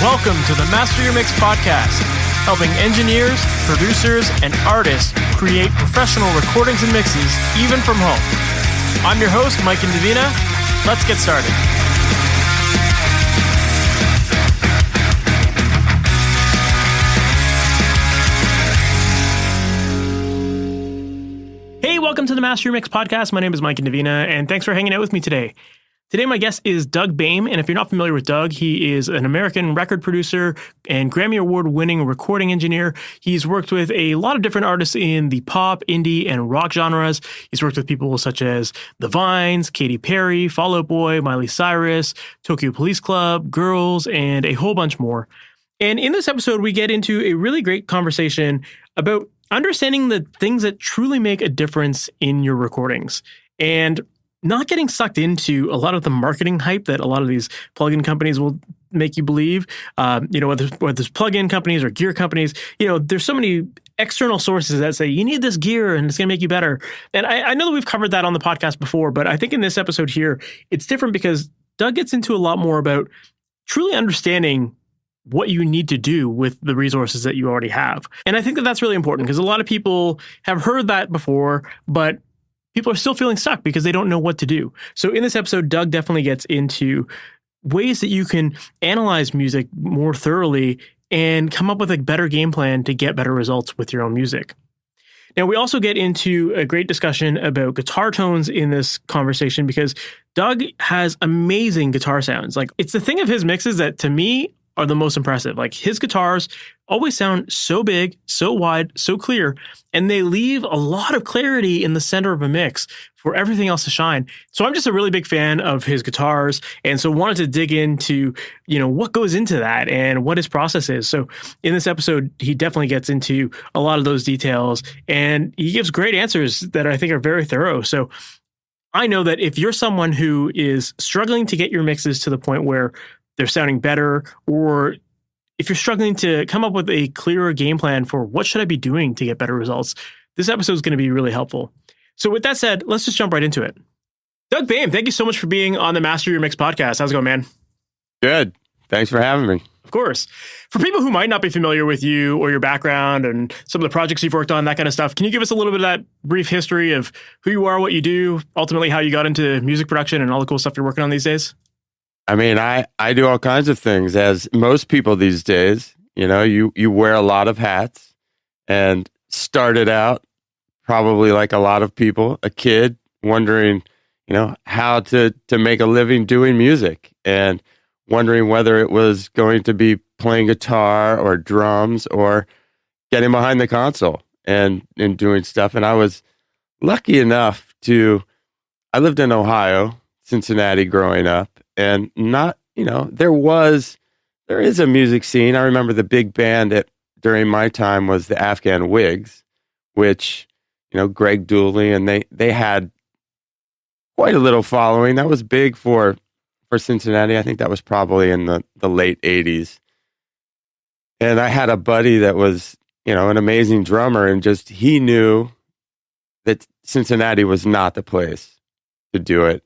Welcome to the Master Your Mix podcast, helping engineers, producers, and artists create professional recordings and mixes, even from home. I'm your host, Mike and Davina. Let's get started. Hey, welcome to the Master Your Mix podcast. My name is Mike and Davina, and thanks for hanging out with me today. Today, my guest is Doug Boehm, and if you're not familiar with Doug, he is an American record producer and Grammy Award-winning recording engineer. He's worked with a lot of different artists in the pop, indie, and rock genres. He's worked with people such as The Vines, Katy Perry, Fall Out Boy, Miley Cyrus, Tokyo Police Club, Girls, and a whole bunch more. And in this episode, we get into a really great conversation about understanding the things that truly make a difference in your recordings and not getting sucked into a lot of the marketing hype that a lot of these plugin companies will make you believe. Whether it's plugin companies or gear companies, there's so many external sources that say you need this gear and it's going to make you better. And I know that we've covered that on the podcast before, but I think in this episode here, it's different because Doug gets into a lot more about truly understanding what you need to do with the resources that you already have. And I think that that's really important because a lot of people have heard that before, but people are still feeling stuck because they don't know what to do. So in this episode, Doug definitely gets into ways that you can analyze music more thoroughly and come up with a better game plan to get better results with your own music. Now, we also get into a great discussion about guitar tones in this conversation because Doug has amazing guitar sounds. Like, it's the thing of his mixes that, to me, are the most impressive. Like, his guitars always sound so big, so wide, so clear, and they leave a lot of clarity in the center of a mix for everything else to shine. So I'm just a really big fan of his guitars, and so wanted to dig into, what goes into that and what his process is. So in this episode, he definitely gets into a lot of those details, and he gives great answers that I think are very thorough. So I know that if you're someone who is struggling to get your mixes to the point where they're sounding better, or if you're struggling to come up with a clearer game plan for what should I be doing to get better results, this episode is going to be really helpful. So with that said, let's just jump right into it. Doug Boehm, thank you so much for being on the Master Your Mix podcast. How's it going, man? Good. Thanks for having me. Of course. For people who might not be familiar with you or your background and some of the projects you've worked on, that kind of stuff, can you give us a little bit of that brief history of who you are, what you do, ultimately how you got into music production and all the cool stuff you're working on these days? I mean, I do all kinds of things, as most people these days. You wear a lot of hats, and started out probably like a lot of people, a kid wondering, how to make a living doing music, and wondering whether it was going to be playing guitar or drums or getting behind the console and doing stuff. And I was lucky enough I lived in Ohio, Cincinnati growing up. And there is a music scene. I remember the big band during my time was the Afghan Whigs, which, Greg Dooley, and they had quite a little following. That was big for Cincinnati. I think that was probably in the late 80s. And I had a buddy that was, an amazing drummer, and he knew that Cincinnati was not the place to do it.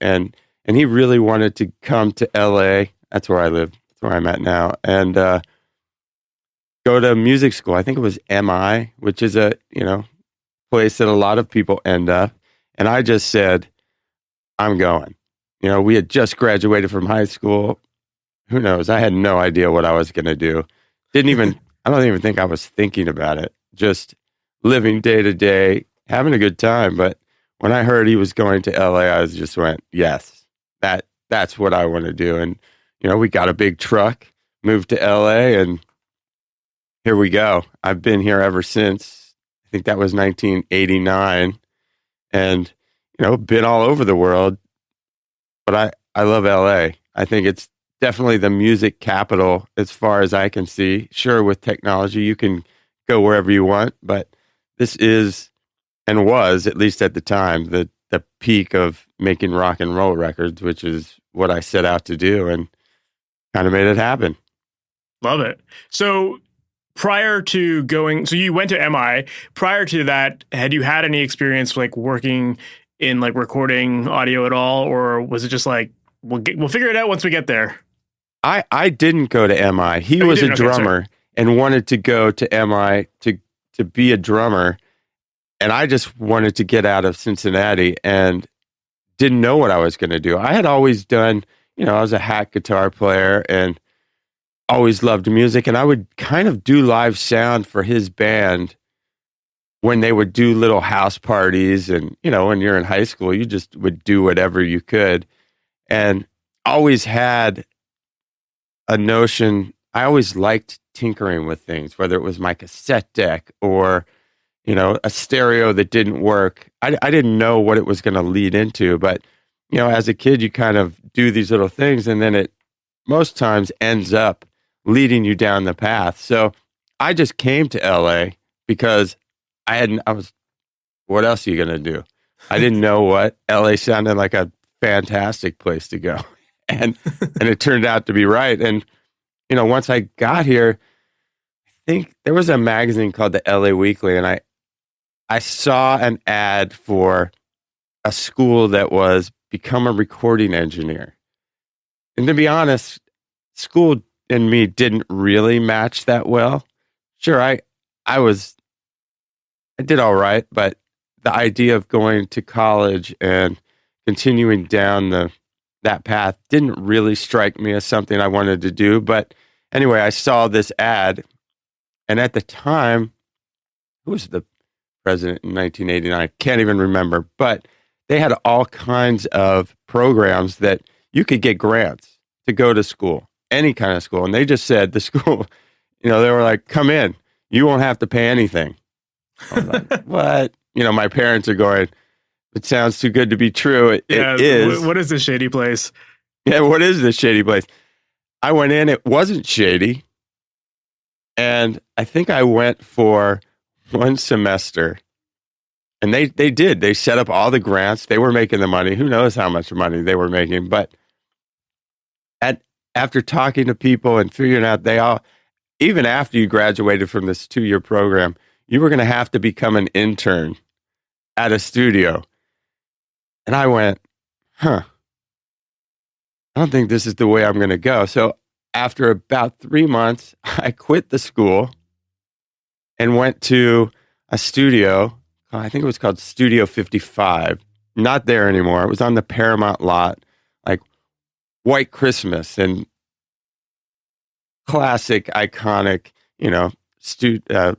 And he really wanted to come to LA. That's where I live. That's where I'm at now. And go to music school. I think it was MI, which is a, place that a lot of people end up. And I just said, I'm going. We had just graduated from high school. Who knows? I had no idea what I was going to do. I don't even think I was thinking about it. Just living day to day, having a good time. But when I heard he was going to LA, I just went, yes. That's what I want to do. And, we got a big truck, moved to LA, and here we go. I've been here ever since. I think that was 1989, and, been all over the world. But I love LA. I think it's definitely the music capital as far as I can see. Sure, with technology, you can go wherever you want, but this is, and was, at least at the time, the peak of making rock and roll records, which is what I set out to do, and kind of made it happen. Love it. So prior to so you went to MI. Prior to that, had you had any experience working in recording audio at all, or was it just we'll figure it out once we get there? I didn't go to MI. He was a drummer and wanted to go to MI to be a drummer. And I just wanted to get out of Cincinnati and didn't know what I was going to do. I had always done, I was a hack guitar player and always loved music. And I would kind of do live sound for his band when they would do little house parties. And, when you're in high school, you just would do whatever you could. And always had a notion, I always liked tinkering with things, whether it was my cassette deck or, a stereo that didn't work. I didn't know what it was going to lead into, but, as a kid, you kind of do these little things and then it most times ends up leading you down the path. So I just came to LA because what else are you going to do? I didn't know what. LA sounded like a fantastic place to go. And it turned out to be right. And, once I got here, I think there was a magazine called the LA Weekly, and I saw an ad for a school that was become a recording engineer. And to be honest, school and me didn't really match that well. Sure, I did all right, but the idea of going to college and continuing down that path didn't really strike me as something I wanted to do. But anyway, I saw this ad, and at the time, who was the president in 1989? I can't even remember, but they had all kinds of programs that you could get grants to go to school, any kind of school. And they just said the school, they were like, come in, you won't have to pay anything. I was like, what? My parents are going, it sounds too good to be true. It is. What is this shady place? Yeah, what is this shady place? I went in, it wasn't shady. And I think I went for one semester. And they did. They set up all the grants. They were making the money. Who knows how much money they were making. But after talking to people and figuring out even after you graduated from this 2-year program, you were going to have to become an intern at a studio. And I went, I don't think this is the way I'm going to go. So after about 3 months, I quit the school and went to a studio. I think it was called Studio 55. Not there anymore. It was on the Paramount lot, like White Christmas and classic, iconic,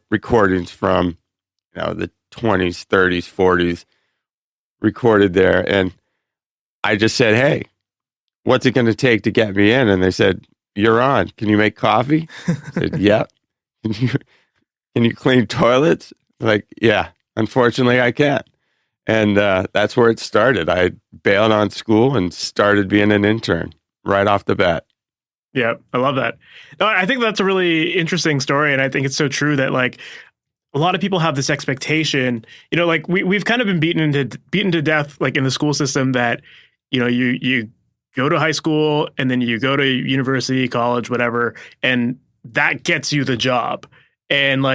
recordings from, the 20s, 30s, 40s recorded there. And I just said, hey, what's it going to take to get me in? And they said, you're on. Can you make coffee? I said, yeah. Can you clean toilets? Like, yeah, unfortunately I can't. And that's where it started. I bailed on school and started being an intern right off the bat. Yeah, I love that. No, I think that's a really interesting story. And I think it's so true that a lot of people have this expectation, we've kind of been beaten to death, in the school system that, you go to high school and then you go to university, college, whatever, and that gets you the job. And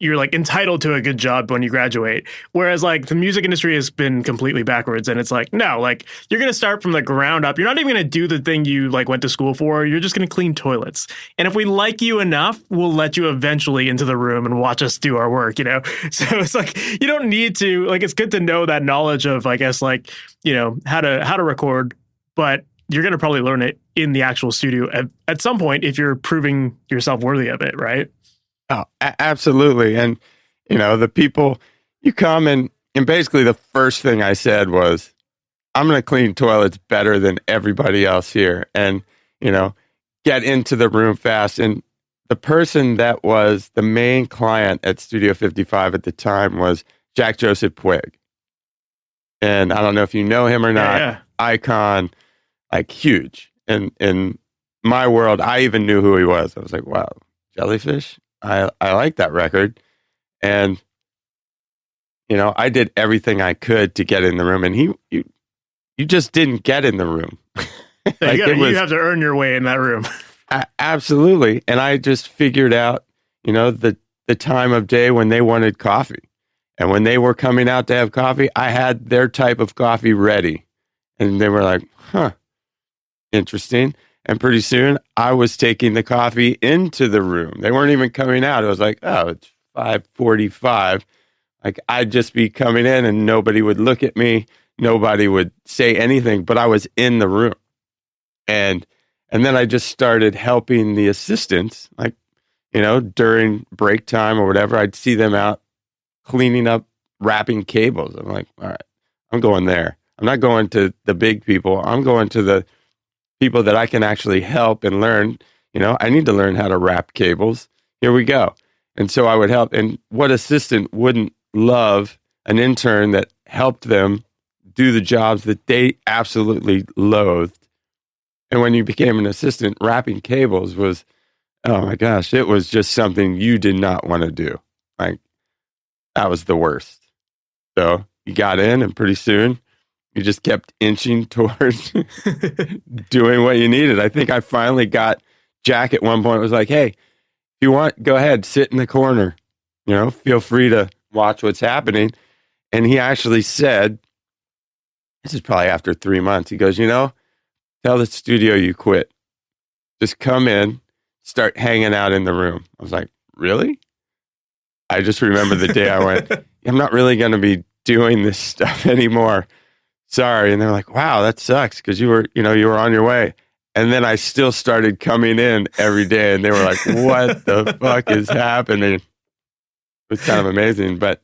you're entitled to a good job when you graduate. Whereas the music industry has been completely backwards. And it's no, you're going to start from the ground up. You're not even going to do the thing you went to school for. You're just going to clean toilets. And if we like you enough, we'll let you eventually into the room and watch us do our work, So it's you don't need to, it's good to know that knowledge of, I guess, how to record, but you're going to probably learn it in the actual studio at some point if you're proving yourself worthy of it, right? Oh, absolutely. And, the people, you come and basically the first thing I said was, I'm going to clean toilets better than everybody else here and, get into the room fast. And the person that was the main client at Studio 55 at the time was Jack Joseph Puig. And I don't know if you know him or not, yeah. Icon, huge. And in my world, I even knew who he was. I was like, wow, Jellyfish? I like that record. And, I did everything I could to get in the room. And you just didn't get in the room. You have to earn your way in that room. Absolutely. And I just figured out, the time of day when they wanted coffee. And when they were coming out to have coffee, I had their type of coffee ready. And they were like, interesting. And pretty soon I was taking the coffee into the room. They weren't even coming out. It was like, oh, it's 5:45. Like I'd just be coming in and nobody would look at me. Nobody would say anything, but I was in the room. And then I just started helping the assistants, like, during break time or whatever. I'd see them out cleaning up, wrapping cables. I'm like, all right, I'm going there. I'm not going to the big people. I'm going to the people that I can actually help and learn. I need to learn how to wrap cables. Here we go. And so I would help. And what assistant wouldn't love an intern that helped them do the jobs that they absolutely loathed? And when you became an assistant, wrapping cables was, oh my gosh, it was just something you did not want to do. Like, that was the worst. So you got in, and pretty soon you just kept inching towards doing what you needed. I think I finally got Jack at one point. It was like, hey, if you want, go ahead, sit in the corner. Feel free to watch what's happening. And he actually said, this is probably after 3 months, he goes, tell the studio you quit. Just come in, start hanging out in the room. I was like, really? I just remember the day I went, I'm not really going to be doing this stuff anymore. Sorry. And they're like, wow, that sucks because you were on your way. And then I still started coming in every day and they were like, what the fuck is happening? It was kind of amazing. But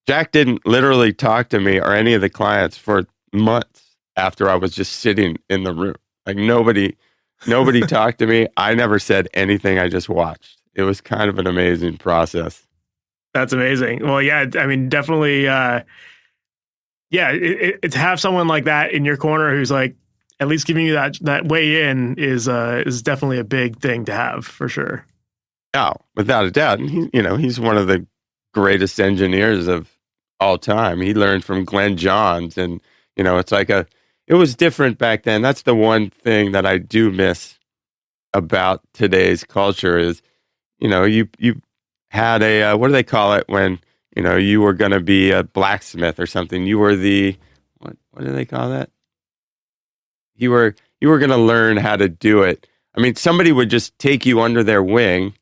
Jack didn't literally talk to me or any of the clients for months after I was just sitting in the room. Like nobody talked to me. I never said anything. I just watched. It was kind of an amazing process. That's amazing. Well, yeah, I mean, definitely, to have someone like that in your corner who's like at least giving you that way in is definitely a big thing to have for sure. Oh, without a doubt. And he's one of the greatest engineers of all time. He learned from Glenn Johns, and it's like it was different back then. That's the one thing that I do miss about today's culture is, you had a what do they call it when you were going to be a blacksmith or something? You were the what do they call that? You were going to learn how to do it. I mean, somebody would just take you under their wing.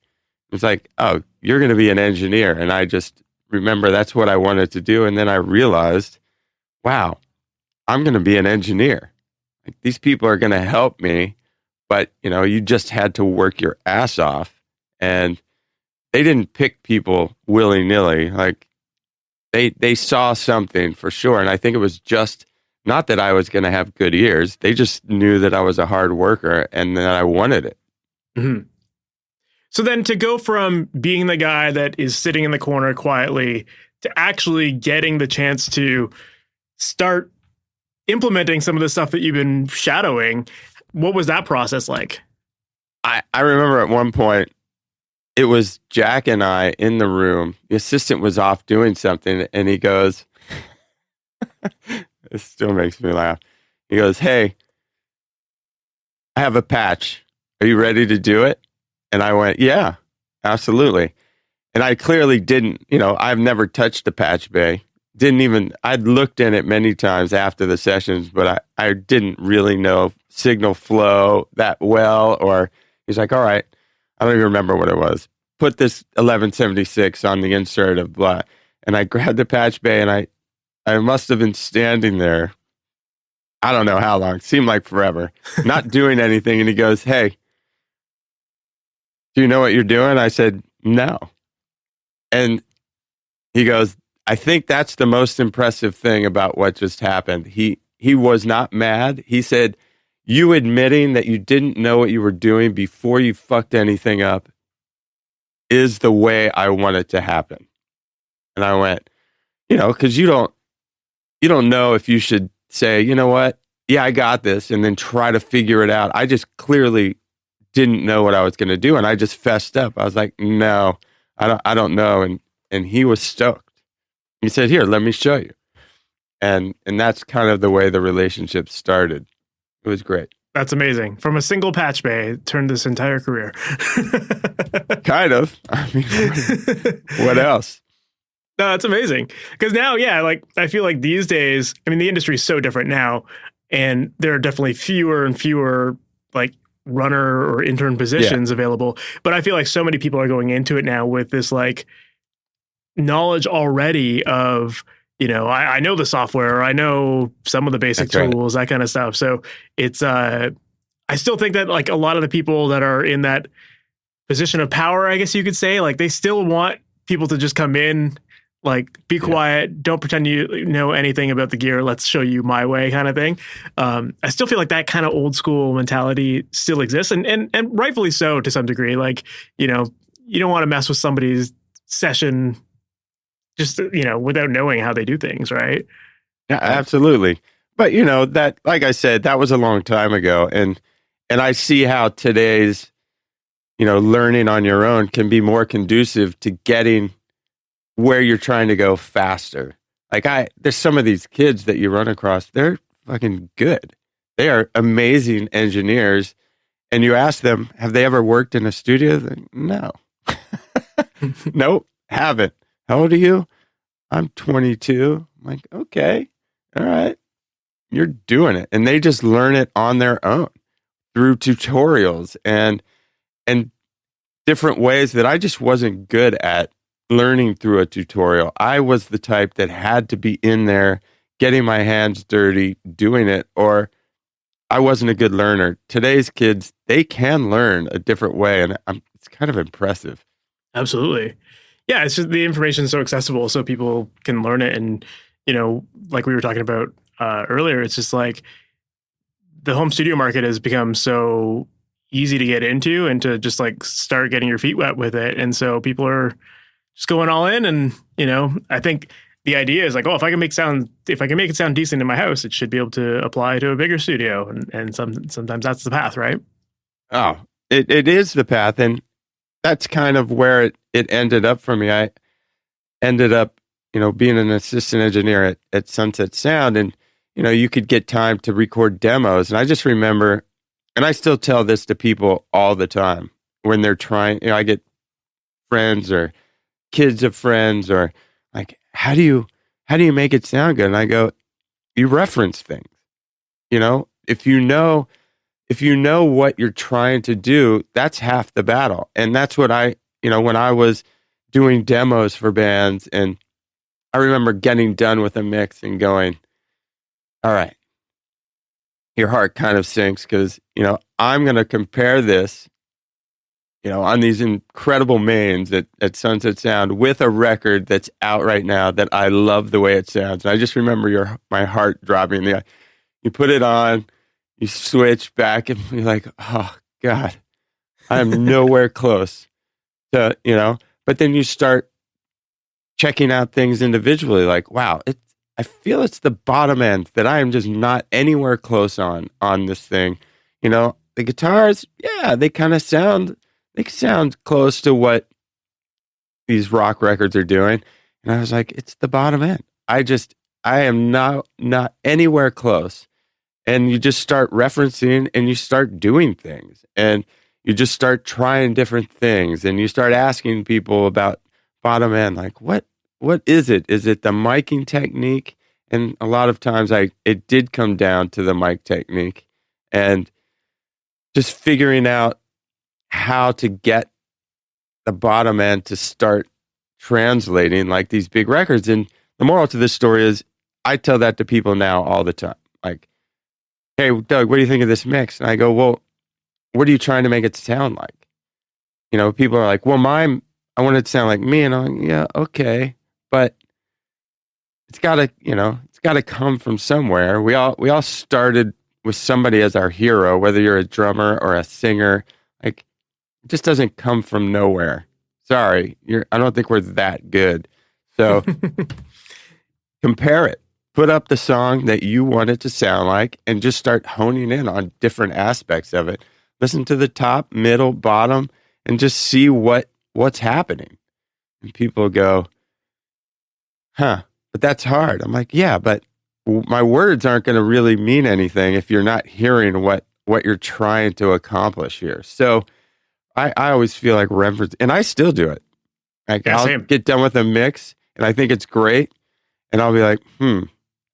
It's like, oh, you're going to be an engineer, and I just remember that's what I wanted to do, and then I realized, wow, I'm going to be an engineer. Like, these people are going to help me, but you just had to work your ass off, and they didn't pick people willy-nilly. Like they saw something for sure, and I think it was just not that I was going to have good ears. They just knew that I was a hard worker and that I wanted it. Mm-hmm. So then to go from being the guy that is sitting in the corner quietly to actually getting the chance to start implementing some of the stuff that you've been shadowing, what was that process like? I remember at one point, it was Jack and I in the room. The assistant was off doing something, and he goes, it still makes me laugh. He goes, hey, I have a patch. Are you ready to do it? And I went, yeah, absolutely. And I clearly didn't, I've never touched a patch bay. I'd looked in it many times after the sessions, but I didn't really know signal flow that well. Or he's like, all right, I don't even remember what it was. Put this 1176 on the insert of blah. And I grabbed the patch bay, and I must have been standing there. I don't know how long. It seemed like forever. Not doing anything. And he goes, hey, do you know what you're doing? I said, no. And he goes, I think that's the most impressive thing about what just happened. He was not mad. He said, you admitting that you didn't know what you were doing before you fucked anything up is the way I want it to happen. And I went, because you don't know if you should say, you know what? Yeah, I got this. And then try to figure it out. I just clearly didn't know what I was going to do. And I just fessed up. I was like, no, I don't know. And he was stoked. He said, here, let me show you. And that's kind of the way the relationship started. It was great. That's amazing. From a single patch bay, it turned this entire career. Kind of. I mean, what else? No, that's amazing. Because now, I feel like these days, the industry is so different now, and there are definitely fewer and fewer runner or intern positions available. But I feel like so many people are going into it now with this like knowledge already of, I know the software, or I know some of the basic tools, that kind of stuff. So it's, I still think that like a lot of the people that are in that position of power, I guess you could say, like they still want people to just come in, like be quiet, don't pretend you know anything about the gear. Let's show you my way, kind of thing. I still feel like that kind of old school mentality still exists, and rightfully so to some degree. Like, you don't want to mess with somebody's session just, without knowing how they do things, right? Yeah, absolutely. But that, like I said, that was a long time ago, and I see how today's, learning on your own can be more conducive to getting where you're trying to go faster. Like there's some of these kids that you run across, they're fucking good. They are amazing engineers. And you ask them, have they ever worked in a studio? No. Nope, haven't. How old are you? I'm 22. I'm like, okay, all right. You're doing it. And they just learn it on their own through tutorials and different ways that I just wasn't good at learning through a tutorial. I was the type that had to be in there, getting my hands dirty, doing it, or I wasn't a good learner. Today's kids, they can learn a different way, and it's kind of impressive. Absolutely. Yeah, it's just the information is so accessible, so people can learn it. And, like we were talking about earlier, it's just like the home studio market has become so easy to get into and to just like start getting your feet wet with it. And so people are just going all in. And, I think the idea is like, if I can make it sound decent in my house, it should be able to apply to a bigger studio. And sometimes that's the path, right? Oh, it is the path. And that's kind of where it ended up for me. I ended up, being an assistant engineer at Sunset Sound, and, you could get time to record demos. And I just remember, and I still tell this to people all the time when they're trying, I get friends or kids of friends or like, how do you make it sound good? And I go, you reference things, if you know what you're trying to do, that's half the battle. And that's what when I was doing demos for bands, and I remember getting done with a mix and going, all right, your heart kind of sinks because, I'm going to compare this, on these incredible mains at Sunset Sound with a record that's out right now that I love the way it sounds. And I just remember my heart dropping. You put it on, you switch back, and you're like, oh, God, I am nowhere close to, but then you start checking out things individually. Like, wow, I feel it's the bottom end that I am just not anywhere close on this thing. The guitars, yeah, they sound close to what these rock records are doing. And I was like, it's the bottom end. I am not anywhere close. And you just start referencing and you start doing things and you just start trying different things and you start asking people about bottom end. Like, what is it? Is it the miking technique? And a lot of times it did come down to the mic technique and just figuring out how to get the bottom end to start translating like these big records. And the moral to this story is I tell that to people now all the time. Like, hey, Doug, what do you think of this mix? And I go, well, what are you trying to make it sound like? People are like, well, I want it to sound like me. And I'm like, yeah, okay. But it's gotta come from somewhere. We all started with somebody as our hero, whether you're a drummer or a singer. Like, it just doesn't come from nowhere. Sorry, I don't think we're that good. So compare it. Put up the song that you want it to sound like and just start honing in on different aspects of it. Listen to the top, middle, bottom, and just see what's happening. And people go, huh, but that's hard. I'm like, yeah, but my words aren't going to really mean anything if you're not hearing what you're trying to accomplish here. So I always feel like reference, and I still do it. Like, yeah, I'll same. get done with a mix, and I think it's great, and I'll be like,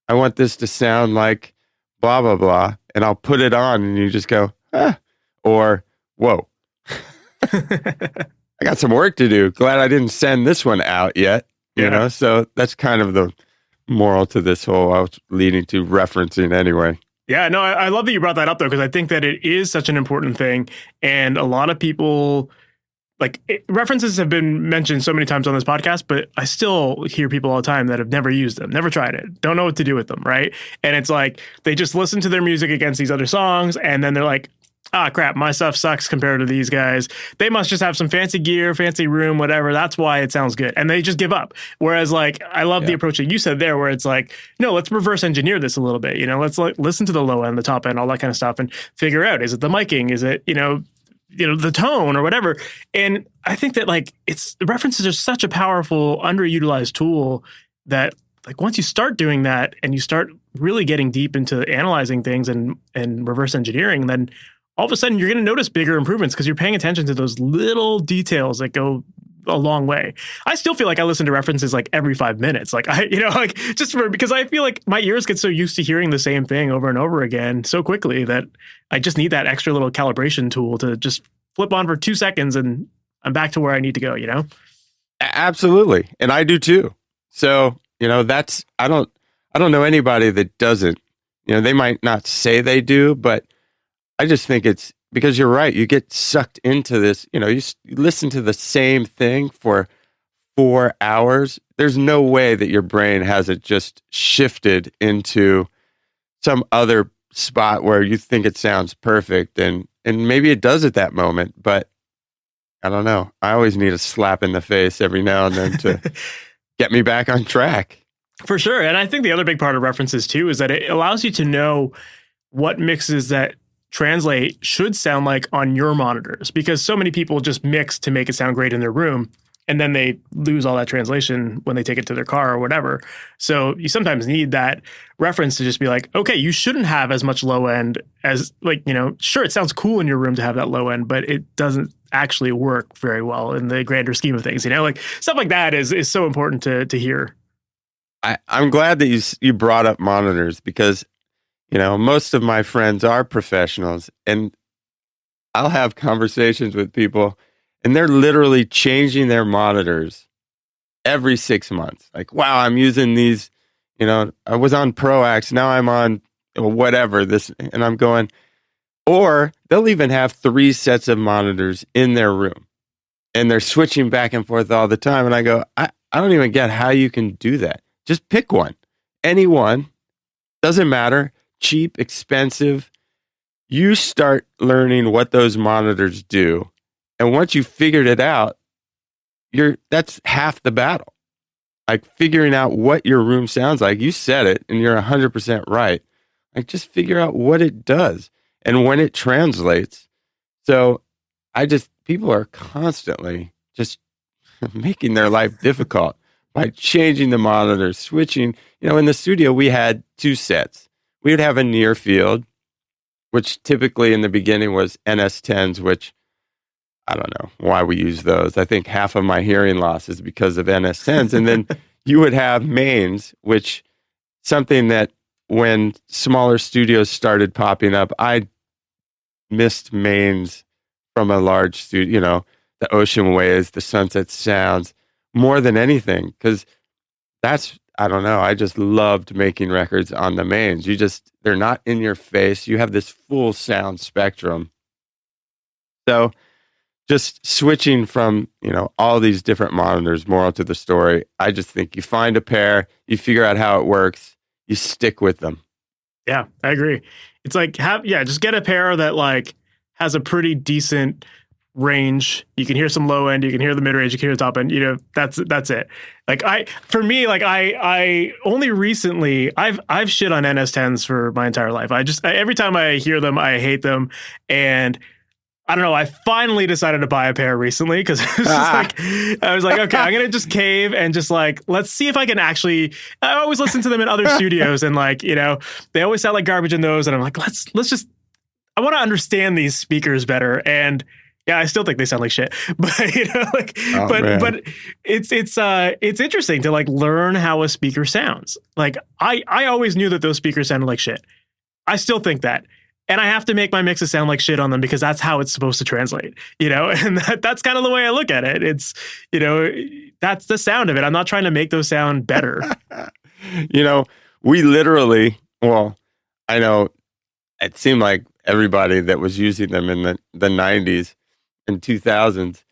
I want this to sound like blah, blah, blah, and I'll put it on, and you just go, ah. or, whoa, I got some work to do. Glad I didn't send this one out yet. You know, so that's kind of the moral to this whole, I was leading to referencing anyway. Yeah, no, I love that you brought that up, though, because I think that it is such an important thing. And a lot of people, references have been mentioned so many times on this podcast, but I still hear people all the time that have never used them, never tried it, don't know what to do with them, right? And it's like, they just listen to their music against these other songs, and then they're like, ah, crap, my stuff sucks compared to these guys. They must just have some fancy gear, fancy room, whatever. That's why it sounds good. And they just give up. Whereas, I love the approach that you said there, where it's like, no, let's reverse engineer this a little bit. Let's listen to the low end, the top end, all that kind of stuff, and figure out, is it the miking? Is it, the tone or whatever? And I think that the references are such a powerful, underutilized tool that once you start doing that and you start really getting deep into analyzing things and reverse engineering, then all of a sudden you're going to notice bigger improvements because you're paying attention to those little details that go a long way. I still feel like I listen to references every 5 minutes. Because I feel like my ears get so used to hearing the same thing over and over again so quickly that I just need that extra little calibration tool to just flip on for 2 seconds and I'm back to where I need to go, Absolutely. And I do too. So, that's, I don't know anybody that doesn't. They might not say they do, but I just think it's because you're right. You get sucked into this, you listen to the same thing for 4 hours. There's no way that your brain hasn't just shifted into some other spot where you think it sounds perfect. And maybe it does at that moment, but I don't know. I always need a slap in the face every now and then to get me back on track. For sure. And I think the other big part of references too is that it allows you to know what mixes that translate should sound like on your monitors, because so many people just mix to make it sound great in their room and then they lose all that translation when they take it to their car or whatever. So you sometimes need that reference to just be like, okay, you shouldn't have as much low end as sure, it sounds cool in your room to have that low end, but it doesn't actually work very well in the grander scheme of things. Stuff like that is so important to hear. I'm glad that you brought up monitors because most of my friends are professionals and I'll have conversations with people and they're literally changing their monitors every 6 months. Wow, I'm using these, I was on ProAx, now I'm on whatever this, and I'm going, or they'll even have 3 sets of monitors in their room and they're switching back and forth all the time. And I go, I don't even get how you can do that. Just pick one, any one, doesn't matter. Cheap, expensive. You start learning what those monitors do. And once you figured it out, that's half the battle. Figuring out what your room sounds like. You said it and you're 100% right. Just figure out what it does and when it translates. So people are constantly just making their life difficult by changing the monitors, switching. In the studio, we had 2 sets. We would have a near field, which typically in the beginning was NS10s, which I don't know why we use those. I think half of my hearing loss is because of NS10s. And then you would have mains, which something that when smaller studios started popping up, I missed mains from a large studio, the Ocean Waves, the Sunset Sounds, more than anything, because I don't know. I just loved making records on the mains. They're not in your face. You have this full sound spectrum. So just switching from, all these different monitors, moral to the story, I just think you find a pair, you figure out how it works, you stick with them. Yeah, I agree. It's just get a pair that has a pretty decent range. You can hear some low end, you can hear the mid range, you can hear the top end. That's it. I only recently I've shit on NS10s for my entire life. Every time I hear them, I hate them, and I don't know. I finally decided to buy a pair recently because I was like, okay, I'm gonna just cave and just let's see if I can actually. I always listen to them in other studios, and they always sound like garbage in those, and I'm like, let's just. I want to understand these speakers better, and yeah, I still think they sound like shit, but but it's interesting to learn how a speaker sounds. I always knew that those speakers sounded like shit. I still think that. and I have to make my mixes sound like shit on them because that's how it's supposed to translate, and that's kind of the way I look at it. It's, that's the sound of it. I'm not trying to make those sound better. We literally, well, I know it seemed like everybody that was using them in the 90s and 2000s,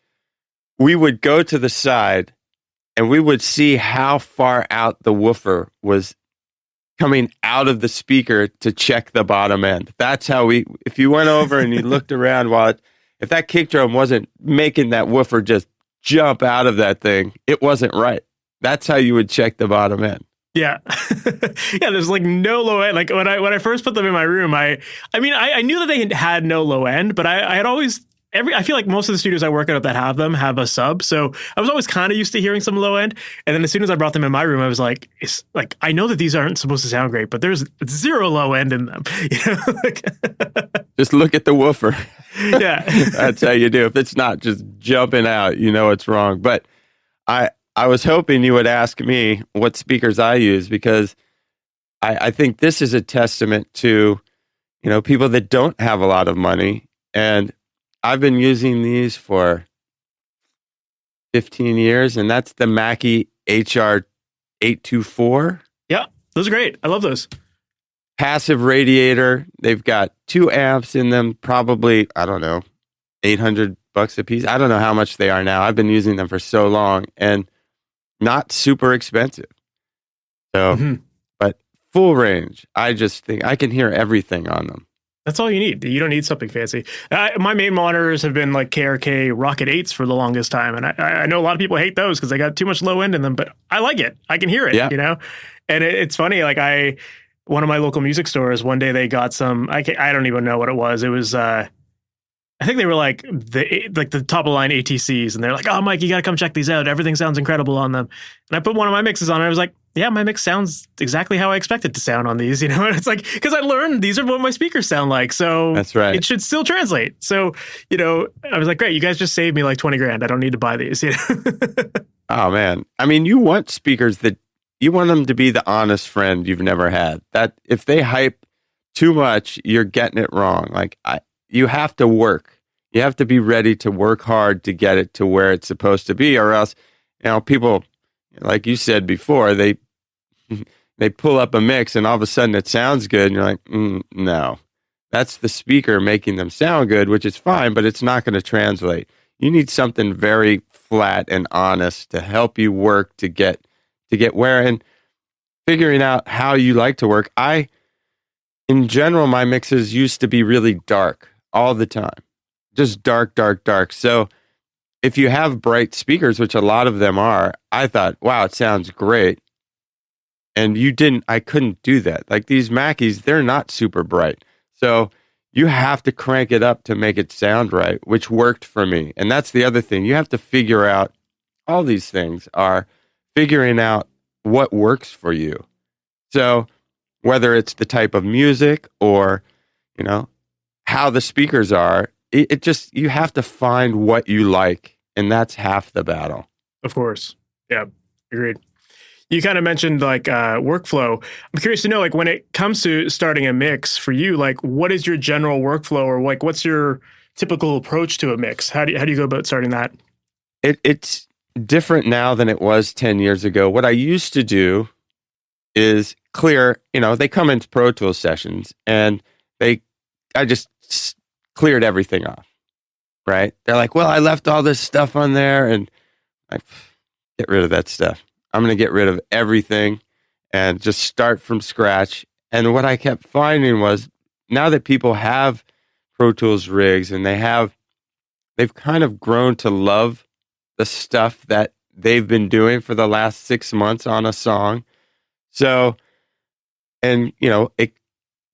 we would go to the side and we would see how far out the woofer was coming out of the speaker to check the bottom end. That's how if you went over and you looked around if that kick drum wasn't making that woofer just jump out of that thing, it wasn't right. That's how you would check the bottom end. Yeah. Yeah, there's like no low end. Like when I first put them in my room, I knew that they had no low end, but I had always I feel like most of the studios I work at that have them have a sub. So I was always kind of used to hearing some low end. And then as soon as I brought them in my room, I was like, I know that these aren't supposed to sound great, but there's zero low end in them. Just look at the woofer. Yeah. That's how you do. If it's not just jumping out, it's wrong. But I was hoping you would ask me what speakers I use, because I think this is a testament to, people that don't have a lot of money. And I've been using these for 15 years, and that's the Mackie HR824. Yeah, those are great. I love those. Passive radiator. They've got 2 amps in them, probably, I don't know, $800 a piece. I don't know how much they are now. I've been using them for so long, and not super expensive. So, but full range. I just think I can hear everything on them. That's all you need. You don't need something fancy. My main monitors have been like KRK Rocket 8s for the longest time. And I know a lot of people hate those because they got too much low end in them, but I like it. I can hear it, And it's funny, like one of my local music stores, one day they got some, I don't even know what it was. It was, I think they were like the top of the line ATCs, and they're like, "Oh, Mike, you got to come check these out. Everything sounds incredible on them." And I put one of my mixes on, and I was like, "Yeah, my mix sounds exactly how I expect it to sound on these." And it's like, because I learned these are what my speakers sound like, so that's right. It should still translate. So I was like, "Great, you guys just saved me like $20,000. I don't need to buy these." Oh man, I mean, you want speakers that you want them to be the honest friend you've never had. That if they hype too much, you're getting it wrong. Like you have to work. You have to be ready to work hard to get it to where it's supposed to be, or else, people, like you said before, they pull up a mix and all of a sudden it sounds good, and you're like, no, that's the speaker making them sound good, which is fine, but it's not going to translate. You need something very flat and honest to help you work to get where, and figuring out how you like to work. In general, my mixes used to be really dark all the time. Just dark, dark, dark. So if you have bright speakers, which a lot of them are, I thought, wow, it sounds great. And I couldn't do that. Like these Mackies, they're not super bright. So you have to crank it up to make it sound right, which worked for me. And that's the other thing. You have to figure out, all these things are figuring out what works for you. So whether it's the type of music or, how the speakers are, it just, you have to find what you like, and that's half the battle. Of course. Yeah, agreed. You kind of mentioned like workflow. I'm curious to know, like when it comes to starting a mix for you, like what is your general workflow, or like what's your typical approach to a mix? How do you go about starting that? It's different now than it was 10 years ago. What I used to do is clear, they come into Pro Tools sessions, and I just cleared everything off, right? They're like, well, I left all this stuff on there, and I get rid of that stuff. I'm going to get rid of everything and just start from scratch. And what I kept finding was, now that people have Pro Tools rigs and they've kind of grown to love the stuff that they've been doing for the last 6 months on a song. So, and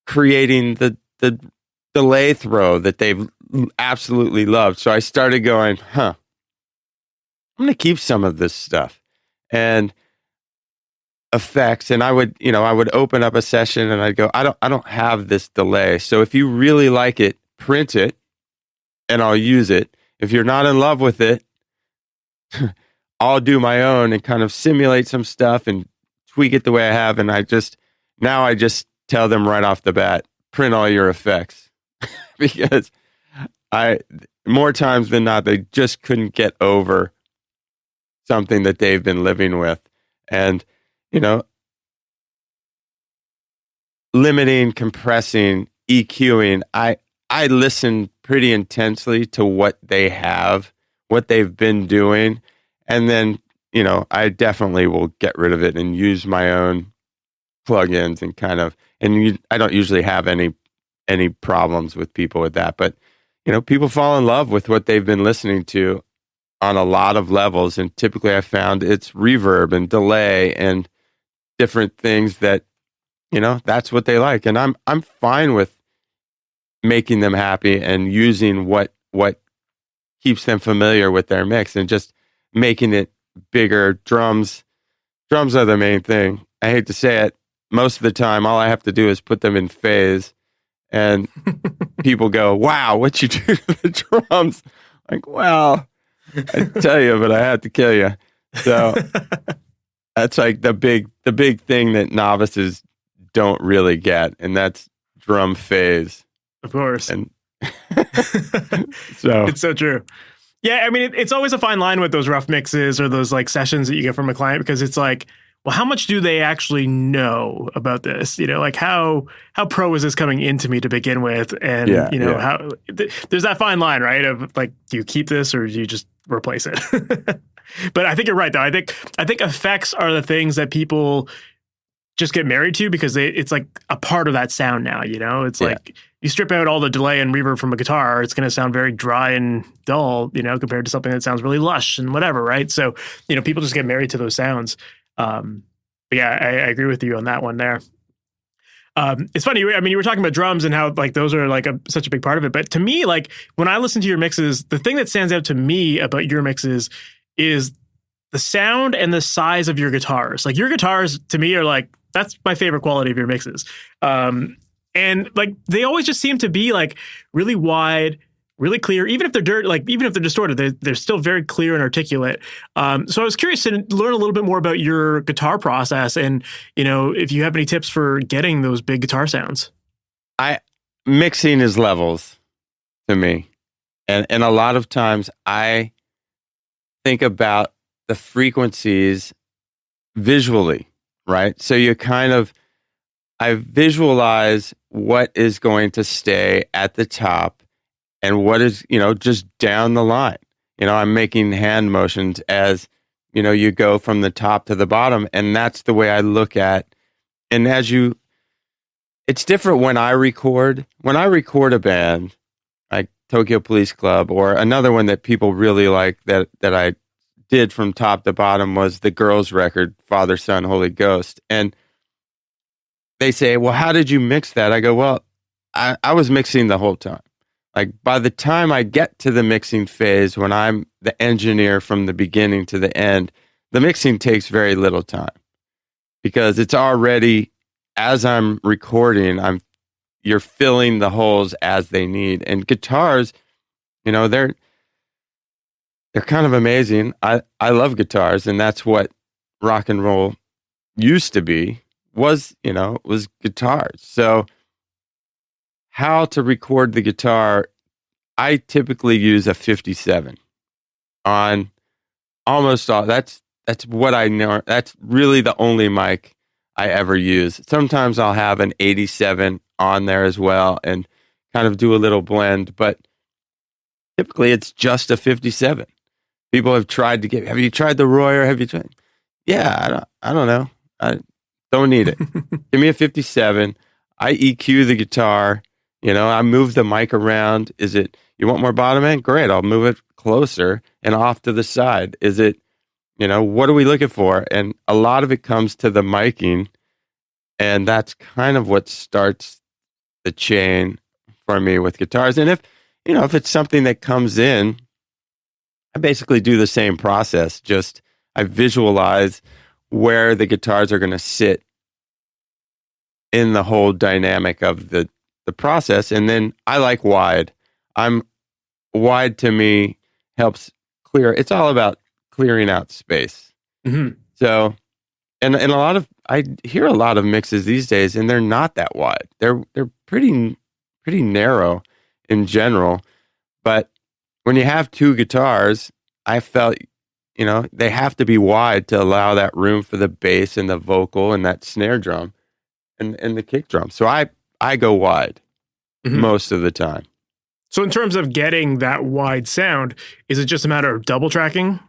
creating the delay throw that they've absolutely loved. So I started going, I'm going to keep some of this stuff and effects. And I would open up a session and I'd go, I don't have this delay. So if you really like it, print it and I'll use it. If you're not in love with it, I'll do my own and kind of simulate some stuff and tweak it the way I have. And I just tell them right off the bat, print all your effects. because more times than not, they just couldn't get over something that they've been living with. And, limiting, compressing, EQing, I listen pretty intensely to what they have, what they've been doing. And then, I definitely will get rid of it and use my own plugins and I don't usually have any problems with people with that. But, people fall in love with what they've been listening to on a lot of levels. And typically I found it's reverb and delay and different things that, that's what they like. And I'm fine with making them happy and using what keeps them familiar with their mix and just making it bigger. Drums are the main thing. I hate to say it. Most of the time, all I have to do is put them in phase, and people go, "Wow, what'd you do to the drums?" Like, well, I tell you, but I had to kill you. So that's like the big thing that novices don't really get, and that's drum phase. Of course. And so it's so true. Yeah, I mean, it's always a fine line with those rough mixes or those like sessions that you get from a client, because it's like, well, how much do they actually know about this? Like how pro is this coming into me to begin with? And, how there's that fine line, right? Of like, do you keep this or do you just replace it? But I think you're right, though. I think effects are the things that people just get married to because it's like a part of that sound now, It's like you strip out all the delay and reverb from a guitar, it's going to sound very dry and dull, compared to something that sounds really lush and whatever, right? So, people just get married to those sounds. But yeah, I agree with you on that one there. It's funny. I mean, you were talking about drums and how like those are like such a big part of it. But to me, like when I listen to your mixes, the thing that stands out to me about your mixes is the sound and the size of your guitars. Like your guitars to me are like, that's my favorite quality of your mixes. And like they always just seem to be like really wide, really clear. Even if they're distorted, they're still very clear and articulate. So I was curious to learn a little bit more about your guitar process, and if you have any tips for getting those big guitar sounds. Mixing is levels to me, and a lot of times I think about the frequencies visually, right? So I visualize what is going to stay at the top and what is, just down the line. I'm making hand motions as, you go from the top to the bottom, and that's the way I look at. And it's different when I record a band like Tokyo Police Club, or another one that people really like that I did from top to bottom was the girls' record, Father, Son, Holy Ghost. And they say, well, how did you mix that? I go, well, I was mixing the whole time. Like by the time I get to the mixing phase, when I'm the engineer from the beginning to the end, the mixing takes very little time because it's already, as I'm recording, you're filling the holes as they need. And guitars, they're kind of amazing. I love guitars, and that's what rock and roll used to be. Was guitars. So how to record the guitar, I typically use a 57 on almost all. That's what I know. That's really the only mic I ever use. Sometimes I'll have an 87 on there as well and kind of do a little blend, but typically it's just a 57. People have tried to have you tried the Royer? Have you tried? Yeah, I don't know. I don't need it. Give me a 57. I EQ the guitar. I move the mic around. Is it, you want more bottom end? Great. I'll move it closer and off to the side. Is it, what are we looking for? And a lot of it comes to the miking. And that's kind of what starts the chain for me with guitars. And if it's something that comes in, I basically do the same process. Just I visualize where the guitars are going to sit in the whole dynamic of the process. And then I like wide. Wide to me helps clear. It's all about clearing out space. Mm-hmm. So, and I hear a lot of mixes these days, and they're not that wide. They're pretty narrow. in general. But when you have two guitars, I felt, they have to be wide to allow that room for the bass and the vocal and that snare drum and the kick drum. So I go wide most of the time. So in terms of getting that wide sound, is it just a matter of double tracking?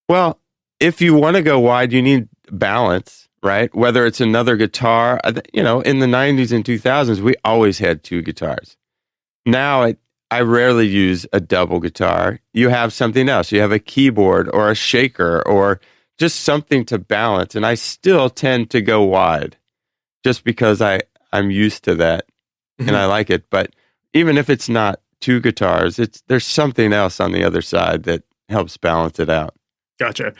Well, if you want to go wide, you need balance, right? Whether it's another guitar, in the 90s and 2000s, we always had two guitars. Now I rarely use a double guitar. You have something else. You have a keyboard or a shaker or just something to balance. And I still tend to go wide just because I'm used to that and I like it. But even if it's not two guitars, there's something else on the other side that helps balance it out. Gotcha.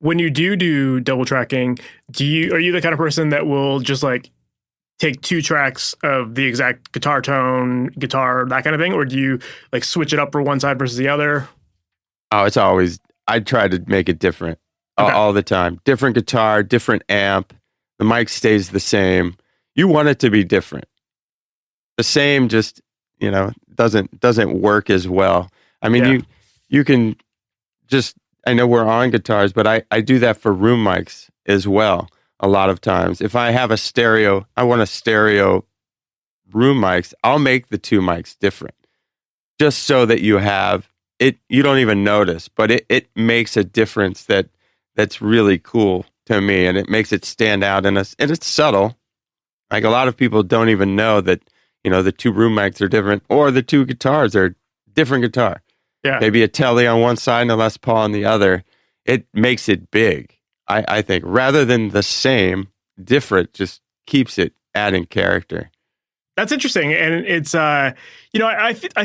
When you do double tracking, are you the kind of person that will just like take two tracks of the exact guitar tone, guitar, that kind of thing? Or do you like switch it up for one side versus the other? Oh, it's always, I try to make it different all the time. Different guitar, different amp. The mic stays the same. You want it to be different. The same just, doesn't work as well. I mean, you can just, I know we're on guitars, but I do that for room mics as well. A lot of times, if I have I want a stereo room mics, I'll make the two mics different just so that you have it. You don't even notice, but it makes a difference that's really cool to me, and it makes it stand out. And it's subtle. Like a lot of people don't even know that, the two room mics are different, or the two guitars are different guitar. Yeah. Maybe a Telly on one side and a Les Paul on the other. It makes it big, I think. Rather than the same, different just keeps it adding character. That's interesting. And it's, I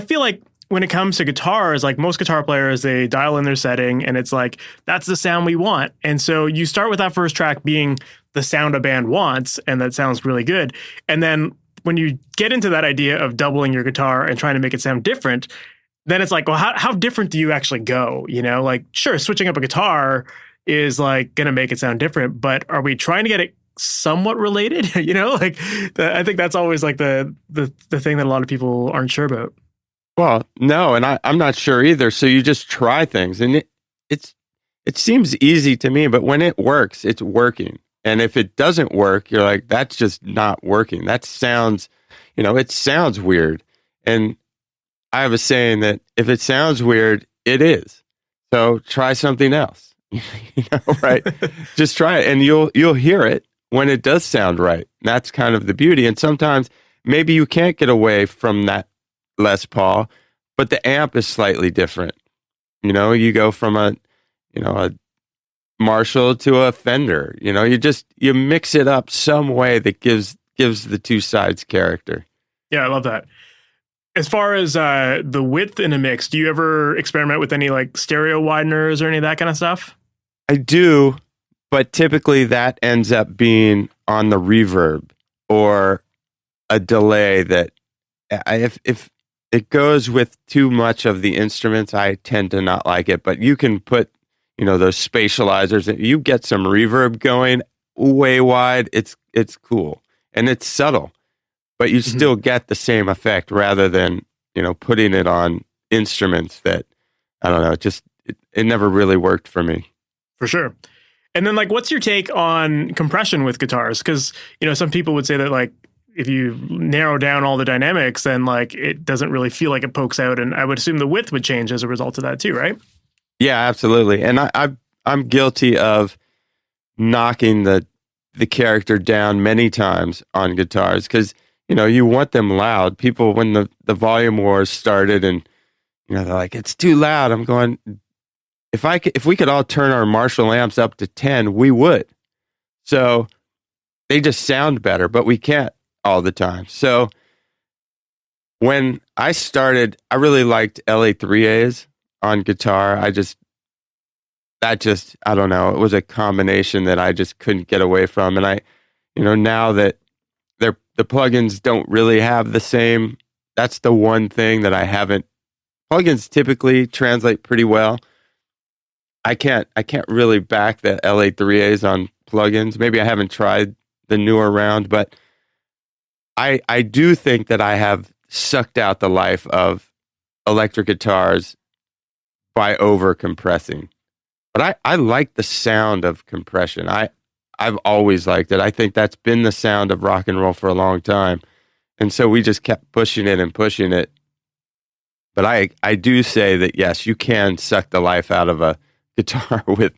feel like when it comes to guitars, like most guitar players, they dial in their setting and it's like, that's the sound we want. And so you start with that first track being the sound a band wants, and that sounds really good. And then when you get into that idea of doubling your guitar and trying to make it sound different, then it's like, well, how different do you actually go? Like, sure, switching up a guitar is like going to make it sound different, but are we trying to get it somewhat related? I think that's always like the thing that a lot of people aren't sure about. Well, no, and I'm not sure either. So you just try things, and it seems easy to me, but when it works, it's working. And if it doesn't work, you're like, that's just not working. That sounds, it sounds weird. And I have a saying that if it sounds weird, it is. So try something else, right? Just try it, and you'll hear it when it does sound right. That's kind of the beauty. And sometimes maybe you can't get away from that Les Paul, but the amp is slightly different. You go from a Marshall to a Fender. You mix it up some way that gives the two sides character. Yeah, I love that. As far as the width in a mix, do you ever experiment with any like stereo wideners or any of that kind of stuff? I do, but typically that ends up being on the reverb or a delay that if it goes with too much of the instruments, I tend to not like it. But you can put, those spatializers, you get some reverb going way wide. It's cool and it's subtle, but you still get the same effect rather than, putting it on instruments that, I don't know, it never really worked for me. For sure. And then like, what's your take on compression with guitars? Because, some people would say that like, if you narrow down all the dynamics, then like, it doesn't really feel like it pokes out. And I would assume the width would change as a result of that too, right? Yeah, absolutely. And I'm guilty of knocking the character down many times on guitars because, you want them loud. People, when the volume wars started and, they're like, it's too loud. I'm going, if we could all turn our Marshall amps up to 10, we would. So they just sound better, but we can't all the time. So when I started, I really liked LA3As on guitar. I don't know. It was a combination that I just couldn't get away from. And now that the plugins don't really have the same, that's the one thing that I haven't. Plugins typically translate pretty well. I can't really back the LA3As on plugins. Maybe I haven't tried the newer round, but I do think that I have sucked out the life of electric guitars by over compressing. But I like the sound of compression. I've always liked it. I think that's been the sound of rock and roll for a long time. And so we just kept pushing it and pushing it. But I do say that, yes, you can suck the life out of a guitar with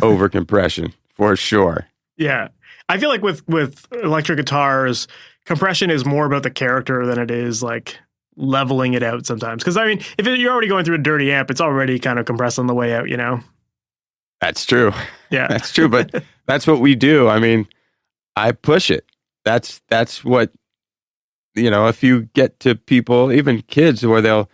over compression, for sure. Yeah. I feel like with electric guitars, compression is more about the character than it is like leveling it out sometimes. Because, I mean, if you're already going through a dirty amp, it's already kind of compressed on the way out, you know? That's true. Yeah. That's true. But that's what we do. I mean, I push it. That's what, you know, if you get to people, even kids, where they'll,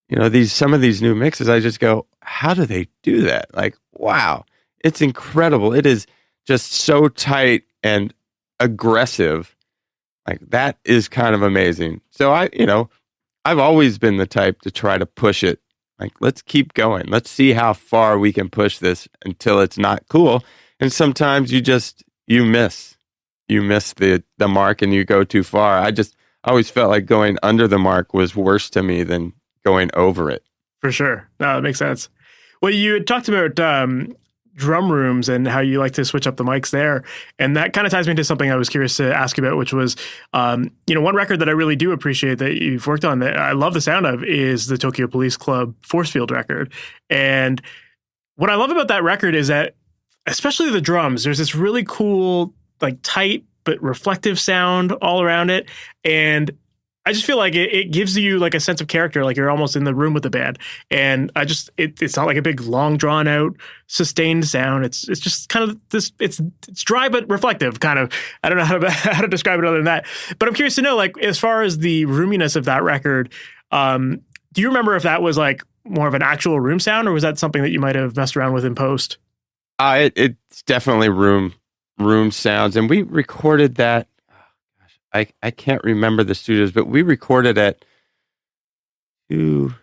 you know, some of these new mixes, I just go, how do they do that? Like, wow, it's incredible. It is just so tight and aggressive. Like, that is kind of amazing. So I've always been the type to try to push it. Like, let's keep going. Let's see how far we can push this until it's not cool. And sometimes you miss the mark and you go too far. I always felt like going under the mark was worse to me than going over it. For sure. No, that makes sense. Well, you had talked about drum rooms and how you like to switch up the mics there. And that kind of ties me into something I was curious to ask you about, which was, one record that I really do appreciate that you've worked on that I love the sound of is the Tokyo Police Club Force Field record. And what I love about that record is that, especially the drums, there's this really cool, like tight but reflective sound all around it. And I just feel like it gives you like a sense of character, like you're almost in the room with the band. And it's not like a big, long, drawn out, sustained sound. It's just kind of this. It's dry but reflective, kind of. I don't know how to describe it other than that. But I'm curious to know, like, as far as the roominess of that record, do you remember if that was like more of an actual room sound, or was that something that you might have messed around with in post? It's definitely room sounds, and we recorded that. I can't remember the studios, but we recorded at two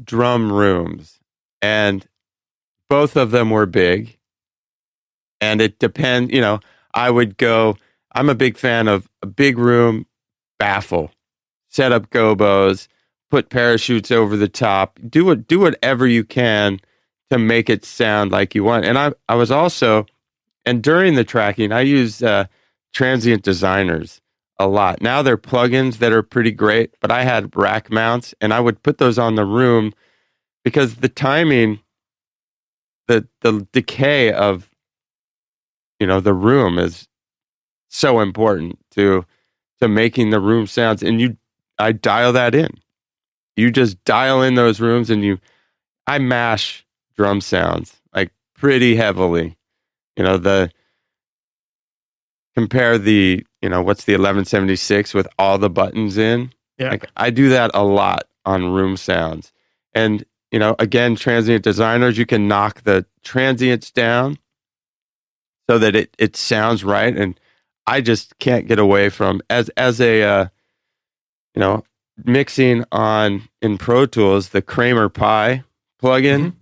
drum rooms, and both of them were big. And it depends, I'm a big fan of a big room, baffle, set up gobos, put parachutes over the top, do whatever you can to make it sound like you want. And I was also, and during the tracking, I use transient designers a lot. Now they're plugins that are pretty great, but I had rack mounts and I would put those on the room because the timing, the decay of, the room is so important to making the room sounds. And I dial that in. You just dial in those rooms and I mash drum sounds like pretty heavily. Compare the, what's the 1176 with all the buttons in? Yeah. Like, I do that a lot on room sounds. And, again, transient designers, you can knock the transients down so that it sounds right. And I just can't get away from, as a, mixing in Pro Tools, the Kramer Pi plugin, mm-hmm.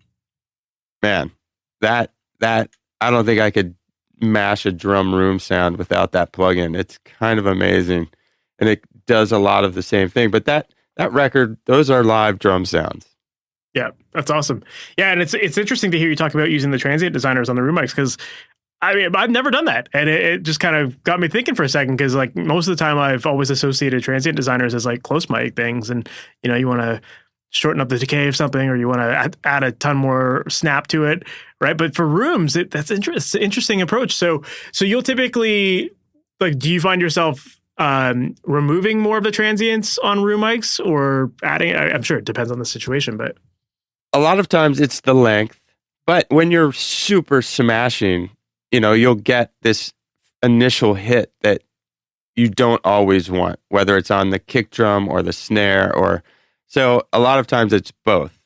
Man, that I don't think I could mash a drum room sound without that plugin. It's kind of amazing, and it does a lot of the same thing. But that record, those are live drum sounds. Yeah, that's awesome. Yeah, and it's interesting to hear you talk about using the transient designers on the room mics, because I mean, I've never done that, and it just kind of got me thinking for a second, because like most of the time I've always associated transient designers as like close mic things, and you want to shorten up the decay of something, or you want to add a ton more snap to it, right? But for rooms, that's an interesting approach. So you'll typically, like, do you find yourself removing more of the transients on room mics or adding? I'm sure it depends on the situation, but a lot of times it's the length. But when you're super smashing, you'll get this initial hit that you don't always want, whether it's on the kick drum or the snare or. So a lot of times it's both.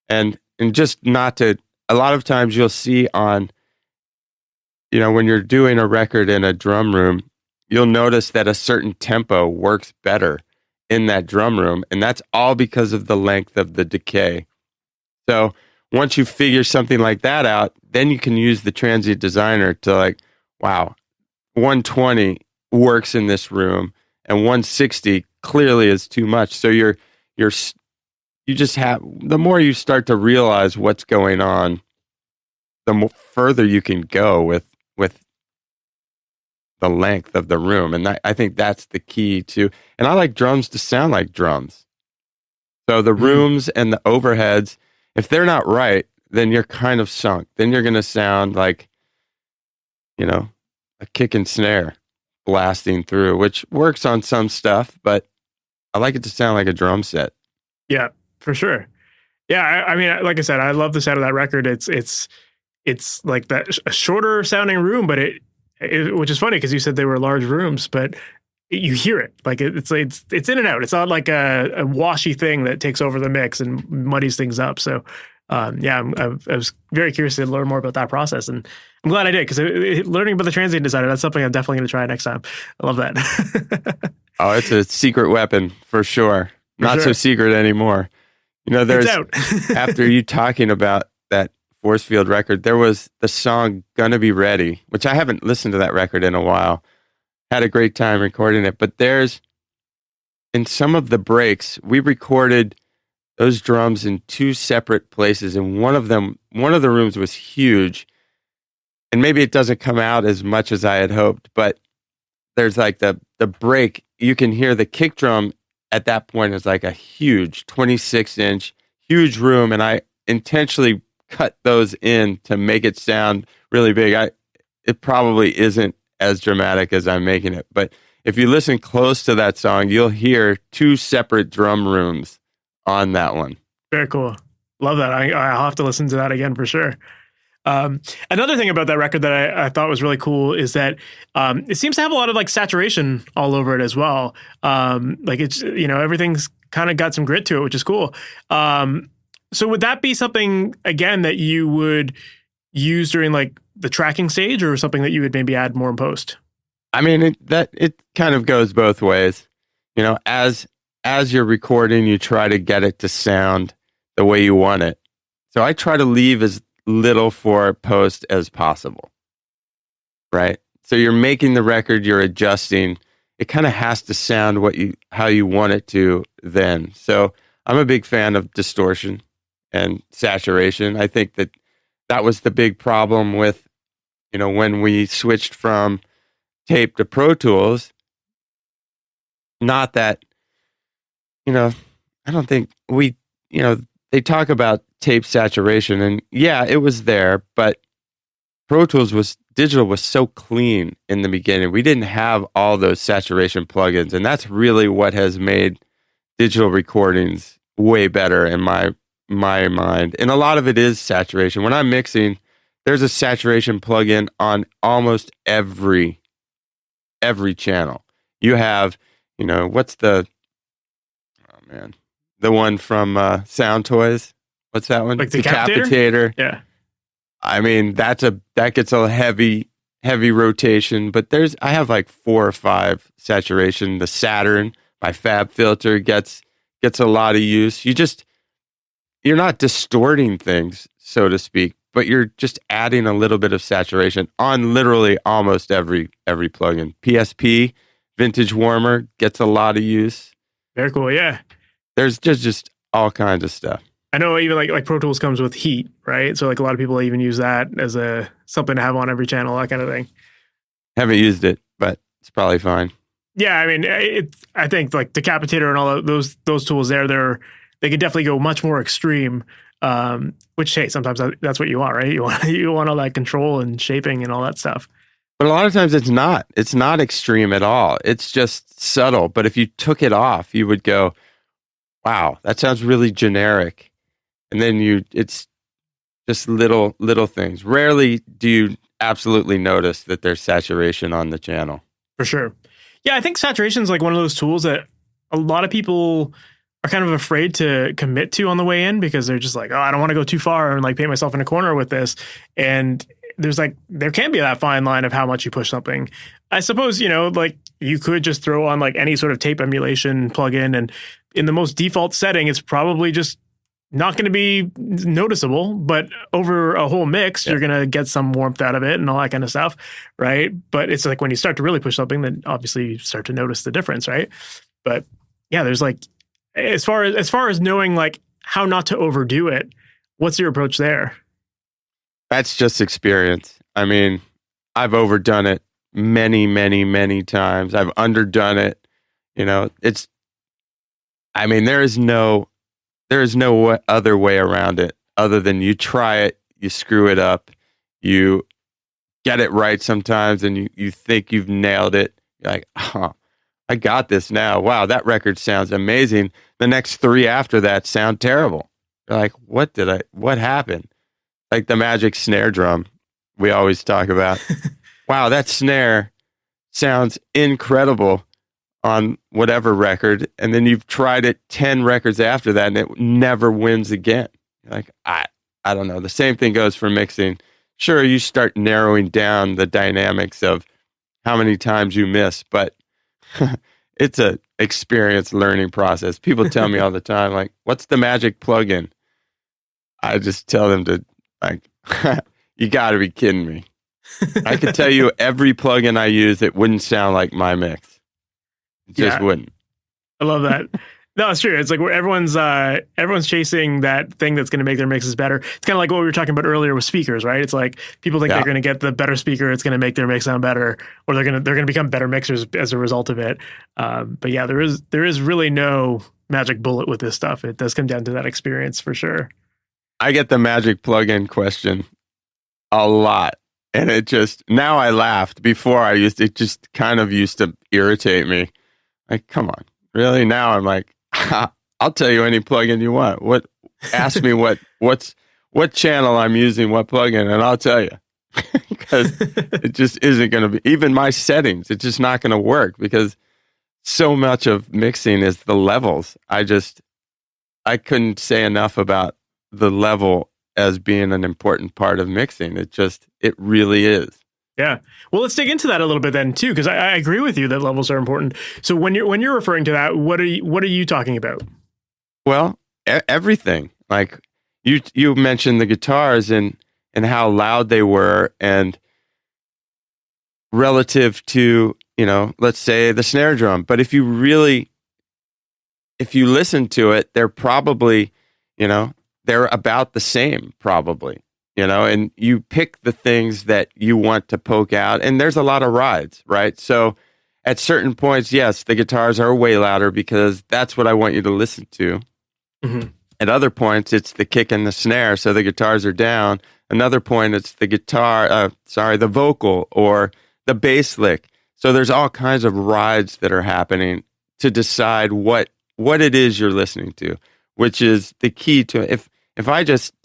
And just a lot of times you'll see on, when you're doing a record in a drum room, you'll notice that a certain tempo works better in that drum room. And that's all because of the length of the decay. So once you figure something like that out, then you can use the transient designer to like, wow, 120 works in this room and 160 clearly is too much. So you're the more you start to realize what's going on, the further you can go with the length of the room. And I think that's the key to, and I like drums to sound like drums. So the rooms and the overheads, if they're not right, then you're kind of sunk. Then you're going to sound like, a kick and snare blasting through, which works on some stuff, but I like it to sound like a drum set. Yeah, for sure. Yeah, I mean, like I said, I love the sound of that record. It's like that a shorter sounding room, but it which is funny because you said they were large rooms, but you hear it. Like it's in and out. It's not like a washy thing that takes over the mix and muddies things up. So I was very curious to learn more about that process, and I'm glad I did, because learning about the transient decider, that's something I'm definitely going to try next time. I love that. Oh, it's a secret weapon for sure. Not so secret anymore. There's after you talking about that force field record, there was the song Gonna Be Ready, which I haven't listened to that record in a while. Had a great time recording it, but in some of the breaks, we recorded those drums in two separate places, and one of the rooms was huge, and maybe it doesn't come out as much as I had hoped, but there's like the break, you can hear the kick drum at that point is like a huge 26-inch, huge room, and I intentionally cut those in to make it sound really big. It probably isn't as dramatic as I'm making it, but if you listen close to that song, you'll hear two separate drum rooms on that one. Very cool. Love that. I'll have to listen to that again for sure. Another thing about that record that I thought was really cool is that it seems to have a lot of like saturation all over it as well. Like it's, everything's kind of got some grit to it, which is cool. So would that be something, again, that you would use during like the tracking stage, or something that you would maybe add more in post? I mean, it kind of goes both ways. As you're recording, you try to get it to sound the way you want it. So I try to leave as little for post as possible, right? So you're making the record, you're adjusting. It kind of has to sound how you want it to then. So I'm a big fan of distortion and saturation. I think that was the big problem with, when we switched from tape to Pro Tools. Not that, I don't think they talk about tape saturation, and yeah, it was there, but Pro Tools digital was so clean in the beginning. We didn't have all those saturation plugins, and that's really what has made digital recordings way better in my mind. And a lot of it is saturation. When I'm mixing, there's a saturation plugin on almost every channel. You have, what's the one from Sound Toys? What's that one? Like the Decapitator. Yeah. I mean, that gets a heavy rotation, but I have like 4 or 5 saturation. The Saturn, my Fab filter gets a lot of use. You're not distorting things, so to speak, but you're just adding a little bit of saturation on literally almost every plugin. PSP, Vintage Warmer, gets a lot of use. Very cool, yeah. There's just all kinds of stuff. I know even like Pro Tools comes with heat, right? So like a lot of people even use that as something to have on every channel, that kind of thing. Haven't used it, but it's probably fine. Yeah, I mean, I think like Decapitator and all those tools they could definitely go much more extreme. Which, hey, sometimes that's what you want, right? You want all that control and shaping and all that stuff. But a lot of times it's not. It's not extreme at all. It's just subtle. But if you took it off, you would go, wow, that sounds really generic. And then it's just little things. Rarely do you absolutely notice that there's saturation on the channel. For sure. Yeah, I think saturation is like one of those tools that a lot of people are kind of afraid to commit to on the way in, because they're just like, oh, I don't want to go too far and like paint myself in a corner with this. And there can be that fine line of how much you push something. I suppose, like you could just throw on like any sort of tape emulation plugin, and in the most default setting, it's probably just not going to be noticeable, but over a whole mix, you're going to get some warmth out of it and all that kind of stuff, right? But it's like when you start to really push something, then obviously you start to notice the difference, right? But yeah, there's like, as far as knowing like how not to overdo it. What's your approach there? That's just experience. I mean, I've overdone it many, many, many times. I've underdone it. There is no other way around it other than you try it, you screw it up, you get it right sometimes, and you think you've nailed it. You're like, oh, I got this now. Wow, that record sounds amazing. The next 3 after that sound terrible. You're like, what happened? Like the magic snare drum we always talk about. Wow, that snare sounds incredible on whatever record, and then you've tried it 10 records after that, and it never wins again. You're like, I don't know. The same thing goes for mixing. Sure, you start narrowing down the dynamics of how many times you miss, but it's a experience learning process. People tell me all the time, like, what's the magic plugin? I just tell them to, like, you got to be kidding me. I could tell you every plugin I use, it wouldn't sound like my mix. It just wouldn't. I love that. No, it's true. It's like where everyone's chasing that thing that's going to make their mixes better. It's kind of like what we were talking about earlier with speakers, right? It's like people think they're going to get the better speaker, it's going to make their mix sound better, or they're going to become better mixers as a result of it. But yeah, there is really no magic bullet with this stuff. It does come down to that experience for sure. I get the magic plugin question a lot. And it just, now I laughed. Before it just kind of used to irritate me. Like, come on, really? Now I'm like, I'll tell you any plugin you want. Ask me what channel I'm using, what plugin, and I'll tell you. Because it just isn't going to be, even my settings, it's just not going to work because so much of mixing is the levels. I couldn't say enough about the level as being an important part of mixing. It really is. Yeah. Well, let's dig into that a little bit then too, because I agree with you that levels are important. So when you're referring to that, what are you talking about? Well, everything. Like you mentioned the guitars and how loud they were, and relative to, let's say the snare drum. But if you listen to it, they're probably, they're about the same, probably. And you pick the things that you want to poke out, and there's a lot of rides, right? So at certain points, yes, the guitars are way louder because that's what I want you to listen to. Mm-hmm. At other points, it's the kick and the snare, so the guitars are down. Another point, it's the the vocal or the bass lick. So there's all kinds of rides that are happening to decide what it is you're listening to, which is the key to it. If I just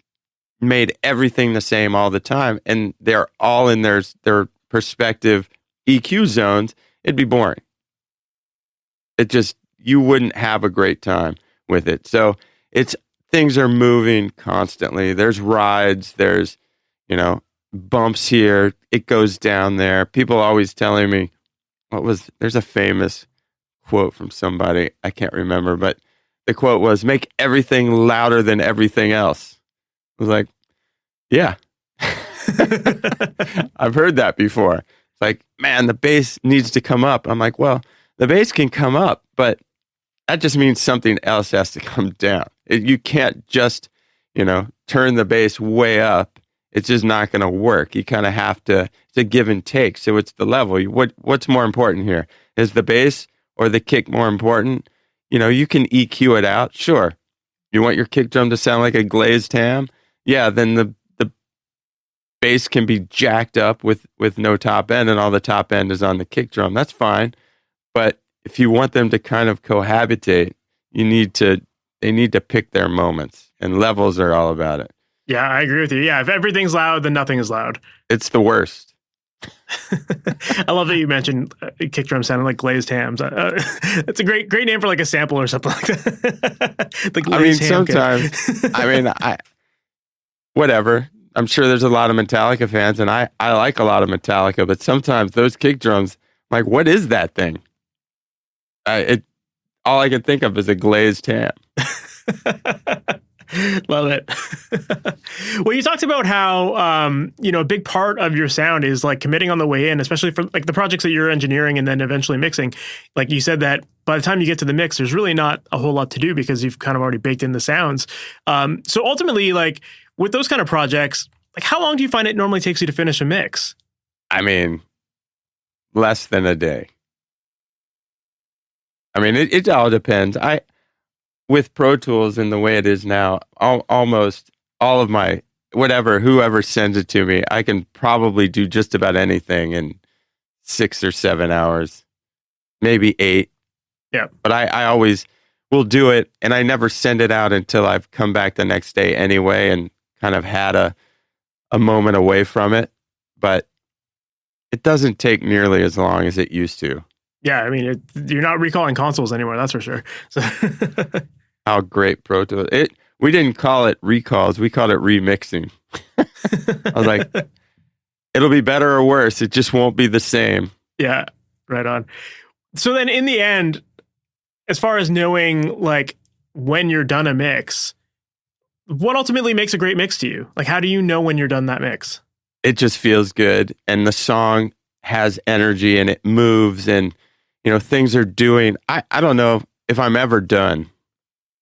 made everything the same all the time and they're all in their perspective EQ zones, it'd be boring. You wouldn't have a great time with it. So things are moving constantly. There's rides, there's, bumps here, it goes down there. People always telling me, there's a famous quote from somebody, I can't remember, but the quote was, make everything louder than everything else. I was like, yeah, I've heard that before. It's like, man, the bass needs to come up. I'm like, well, the bass can come up, but that just means something else has to come down. You can't just, turn the bass way up. It's just not going to work. You kind of have to, it's a give and take. So it's the level. What's more important here? Is the bass or the kick more important? You can EQ it out. Sure. You want your kick drum to sound like a glazed ham? Yeah, then the bass can be jacked up with no top end, and all the top end is on the kick drum. That's fine. But if you want them to kind of cohabitate, they need to pick their moments, and levels are all about it. Yeah, I agree with you. Yeah, if everything's loud, then nothing is loud. It's the worst. I love that you mentioned kick drum sounding like glazed hams. It's a great name for like a sample or something like that. The glazed ham sometimes. Whatever. I'm sure there's a lot of Metallica fans, and I like a lot of Metallica, but sometimes those kick drums, I'm like, what is that thing? All I can think of is a glazed ham. Love it. Well, you talked about how, a big part of your sound is like committing on the way in, especially for like the projects that you're engineering and then eventually mixing. Like you said that by the time you get to the mix, there's really not a whole lot to do because you've kind of already baked in the sounds. So ultimately, like with those kind of projects, like how long do you find it normally takes you to finish a mix? I mean, less than a day. I mean, it all depends. With Pro Tools and the way it is now, almost all of my, whoever sends it to me, I can probably do just about anything in 6 or 7 hours, maybe 8. Yeah. But I always will do it, and I never send it out until I've come back the next day anyway and kind of had a moment away from it. But it doesn't take nearly as long as it used to. Yeah, I mean, you're not recalling consoles anymore, that's for sure. So how great Pro Tools. We didn't call it recalls, we called it remixing. I was like, it'll be better or worse, it just won't be the same. Yeah, right on. So then in the end, as far as knowing like when you're done a mix, what ultimately makes a great mix to you? Like, how do you know when you're done that mix? It just feels good, and the song has energy, and it moves, and things are doing. I don't know if I'm ever done.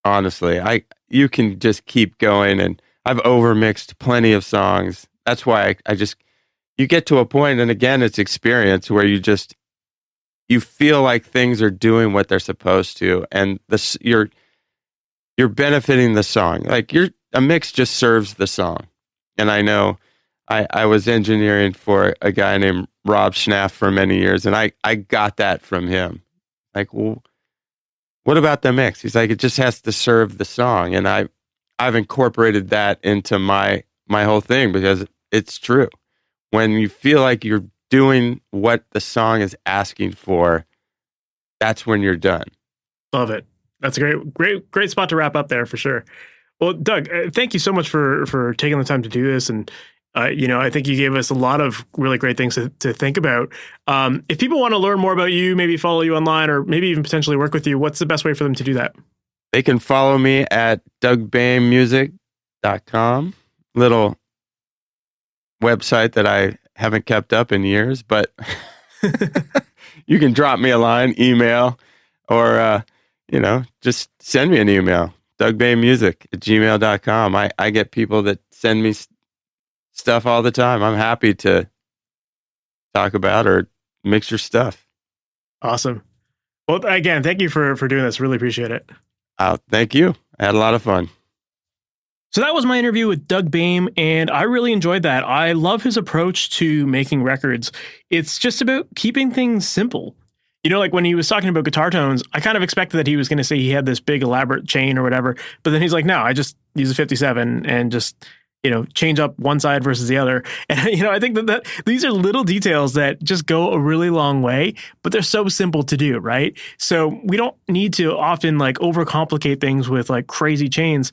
Honestly, you can just keep going, and I've overmixed plenty of songs. That's why you get to a point, and again, it's experience where you feel like things are doing what they're supposed to, and you're benefiting the song. Like a mix just serves the song, and I know. I was engineering for a guy named Rob Schnaff for many years, and I got that from him. Like, well, what about the mix? He's like, it just has to serve the song, and I've incorporated that into my whole thing because it's true. When you feel like you're doing what the song is asking for, that's when you're done. Love it. That's a great spot to wrap up there for sure. Well, Doug, thank you so much for taking the time to do this, and I think you gave us a lot of really great things to think about. If people want to learn more about you, maybe follow you online, or maybe even potentially work with you, what's the best way for them to do that? They can follow me at dougboehmmusic.com, little website that I haven't kept up in years, but you can drop me a line, email, or, just send me an email, dougboehmmusic@gmail.com. I get people that send me stuff all the time. I'm happy to talk about or mix your stuff. Awesome. Well, again, thank you for doing this. Really appreciate it. Thank you. I had a lot of fun. So that was my interview with Doug Boehm, and I really enjoyed that. I love his approach to making records. It's just about keeping things simple. Like when he was talking about guitar tones, I kind of expected that he was going to say he had this big elaborate chain or whatever, but then he's like, no, I just use a 57 and just change up one side versus the other. And, I think that these are little details that just go a really long way, but they're so simple to do, right? So we don't need to often like overcomplicate things with like crazy chains.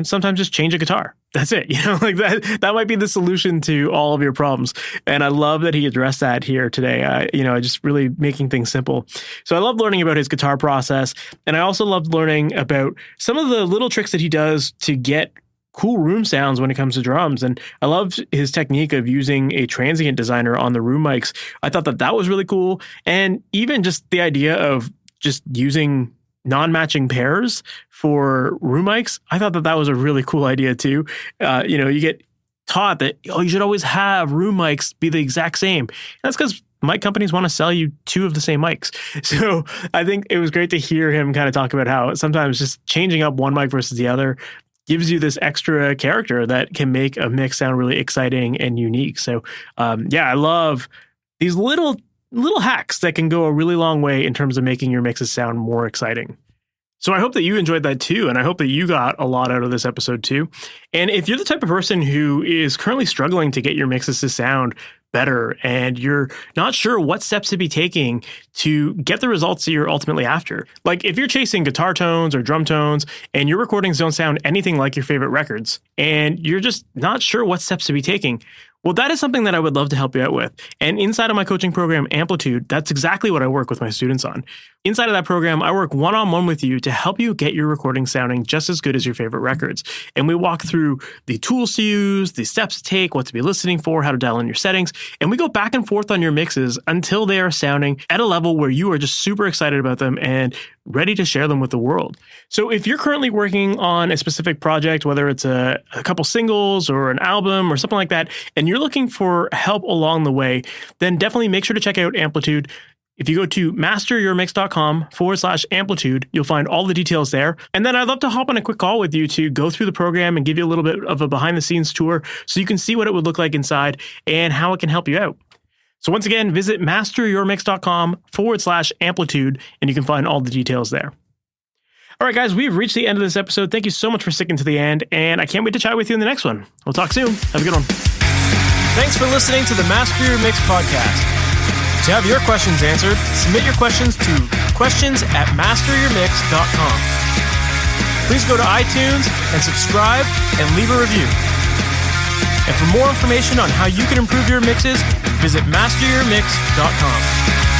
Sometimes just change a guitar. That's it. Like that might be the solution to all of your problems. And I love that he addressed that here today. Just really making things simple. So I love learning about his guitar process. And I also loved learning about some of the little tricks that he does to get cool room sounds when it comes to drums. And I loved his technique of using a transient designer on the room mics. I thought that was really cool. And even just the idea of just using non-matching pairs for room mics, I thought that was a really cool idea too. You get taught that, you should always have room mics be the exact same. That's because mic companies want to sell you two of the same mics. So I think it was great to hear him kind of talk about how sometimes just changing up one mic versus the other gives you this extra character that can make a mix sound really exciting and unique. So I love these little hacks that can go a really long way in terms of making your mixes sound more exciting. So I hope that you enjoyed that too, and I hope that you got a lot out of this episode too. And if you're the type of person who is currently struggling to get your mixes to sound better and you're not sure what steps to be taking to get the results that you're ultimately after, like if you're chasing guitar tones or drum tones and your recordings don't sound anything like your favorite records and you're just not sure what steps to be taking, Well, that is something that I would love to help you out with. And inside of my coaching program, Amplitude, that's exactly what I work with my students on. Inside of that program, I work one-on-one with you to help you get your recording sounding just as good as your favorite records. And we walk through the tools to use, the steps to take, what to be listening for, how to dial in your settings. And we go back and forth on your mixes until they are sounding at a level where you are just super excited about them and ready to share them with the world. So if you're currently working on a specific project, whether it's a couple singles or an album or something like that, and you're looking for help along the way, then definitely make sure to check out Amplitude. If you go to masteryourmix.com/amplitude, you'll find all the details there. And then I'd love to hop on a quick call with you to go through the program and give you a little bit of a behind the scenes tour so you can see what it would look like inside and how it can help you out. So once again, visit masteryourmix.com/amplitude and you can find all the details there. All right, guys, we've reached the end of this episode. Thank you so much for sticking to the end, and I can't wait to chat with you in the next one. We'll talk soon. Have a good one. Thanks for listening to the Master Your Mix podcast. To have your questions answered, submit your questions to questions@masteryourmix.com. Please go to iTunes and subscribe and leave a review. And for more information on how you can improve your mixes, visit masteryourmix.com.